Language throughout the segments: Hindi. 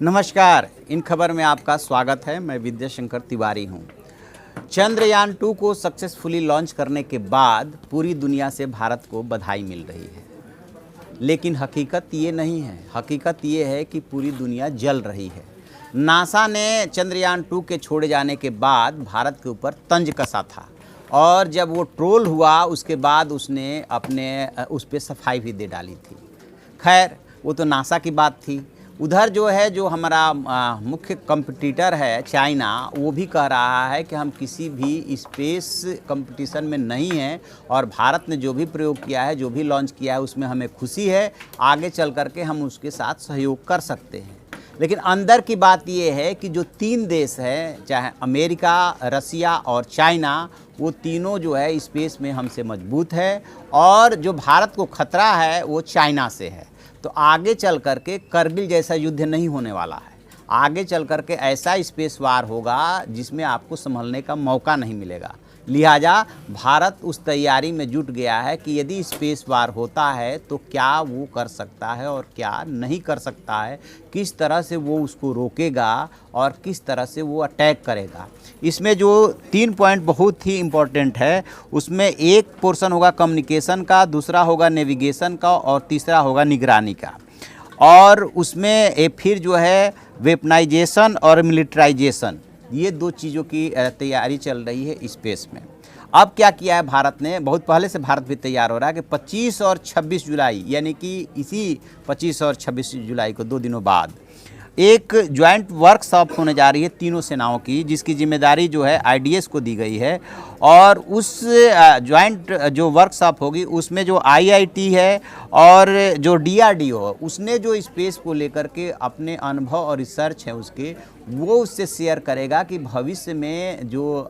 नमस्कार, इन खबर में आपका स्वागत है। मैं विद्याशंकर तिवारी हूं। चंद्रयान 2 को सक्सेसफुली लॉन्च करने के बाद पूरी दुनिया से भारत को बधाई मिल रही है, लेकिन हकीकत ये नहीं है। हकीकत ये है कि पूरी दुनिया जल रही है। नासा ने चंद्रयान 2 के छोड़े जाने के बाद भारत के ऊपर तंज कसा था और जब वो ट्रोल हुआ उसके बाद उसने उस पर सफाई भी दे डाली थी। खैर, वो तो नासा की बात थी। उधर जो हमारा मुख्य कंपटीटर है चाइना, वो भी कह रहा है कि हम किसी भी स्पेस कंपटीशन में नहीं हैं और भारत ने जो भी प्रयोग किया है, जो भी लॉन्च किया है, उसमें हमें खुशी है। आगे चल करके हम उसके साथ सहयोग कर सकते हैं। लेकिन अंदर की बात ये है कि जो 3 देश हैं, चाहे अमेरिका, रसिया और चाइना, वो तीनों जो है स्पेस में हमसे मजबूत है और जो भारत को खतरा है वो चाइना से है। तो आगे चल करके करगिल जैसा युद्ध नहीं होने वाला है। आगे चल करके ऐसा स्पेस वार होगा जिसमें आपको संभलने का मौका नहीं मिलेगा। लिहाजा भारत उस तैयारी में जुट गया है कि यदि स्पेस वार होता है तो क्या वो कर सकता है और क्या नहीं कर सकता है, किस तरह से वो उसको रोकेगा और किस तरह से वो अटैक करेगा। इसमें जो 3 पॉइंट बहुत ही इम्पोर्टेंट है, उसमें एक पोर्शन होगा कम्युनिकेशन का, दूसरा होगा नेविगेशन का और तीसरा होगा निगरानी का। और उसमें फिर जो है वेपनाइजेशन और मिलिट्राइजेशन, ये 2 चीज़ों की तैयारी चल रही है स्पेस में। अब क्या किया है भारत ने, बहुत पहले से भारत भी तैयार हो रहा है कि 25 और 26 जुलाई, यानी कि इसी 25 और 26 जुलाई को 2 दिनों बाद एक ज्वाइंट वर्कशॉप होने जा रही है तीनों सेनाओं की, जिसकी जिम्मेदारी जो है आईडीएस को दी गई है। और उस ज्वाइंट जो वर्कशॉप होगी उसमें जो आईआईटी है और जो डीआरडीओ, उसने जो स्पेस को लेकर के अपने अनुभव और रिसर्च है वो उससे शेयर करेगा कि भविष्य में जो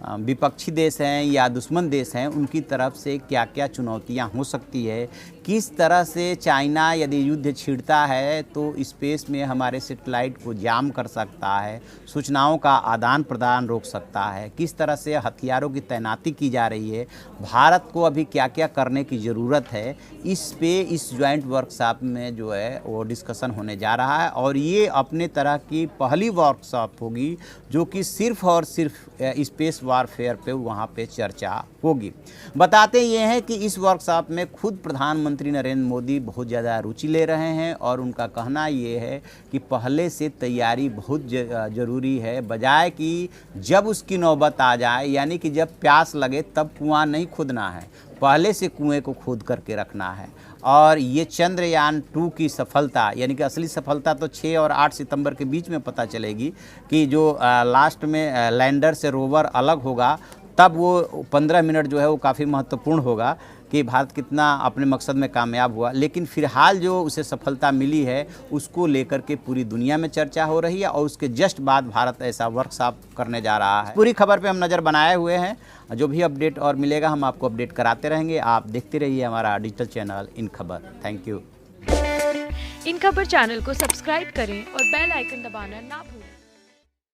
विपक्षी देश हैं या दुश्मन देश हैं, उनकी तरफ से क्या क्या चुनौतियां हो सकती है, किस तरह से चाइना यदि युद्ध छिड़ता है तो स्पेस में हमारे सैटेलाइट को जाम कर सकता है, सूचनाओं का आदान प्रदान रोक सकता है, किस तरह से हथियारों की तैनाती की जा रही है, भारत को अभी क्या क्या करने की ज़रूरत है, इस ज्वाइंट वर्कशॉप में जो है वो डिस्कशन होने जा रहा है। और ये अपने तरह की पहली वर्कशॉप होगी जो कि सिर्फ़ और सिर्फ स्पेस वारफेयर पे वहाँ पे चर्चा होगी। बताते ये हैं कि इस वर्कशॉप में खुद प्रधानमंत्री नरेंद्र मोदी बहुत ज़्यादा रुचि ले रहे हैं और उनका कहना ये है कि पहले से तैयारी बहुत ज़रूरी है, बजाय कि जब उसकी नौबत आ जाए, यानी कि जब प्यास लगे तब कुआं नहीं खोदना है, पहले से कुएं को खोद करके रखना है। और ये चंद्रयान 2 की सफलता, यानी कि असली सफलता तो 6 और 8 सितंबर के बीच में पता चलेगी कि जो लास्ट में लैंडर से रोवर अलग होगा, तब वो 15 मिनट जो है वो काफ़ी महत्वपूर्ण होगा कि भारत कितना अपने मकसद में कामयाब हुआ। लेकिन फ़िलहाल जो उसे सफलता मिली है उसको लेकर के पूरी दुनिया में चर्चा हो रही है और उसके जस्ट बाद भारत ऐसा वर्कशॉप करने जा रहा है। पूरी खबर पे हम नज़र बनाए हुए हैं। जो भी अपडेट और मिलेगा हम आपको अपडेट कराते रहेंगे। आप देखते रहिए हमारा डिजिटल चैनल इन खबर। Thank you. इन खबर चैनल को सब्सक्राइब करें और बेल आइकन दबाना ना भूलें।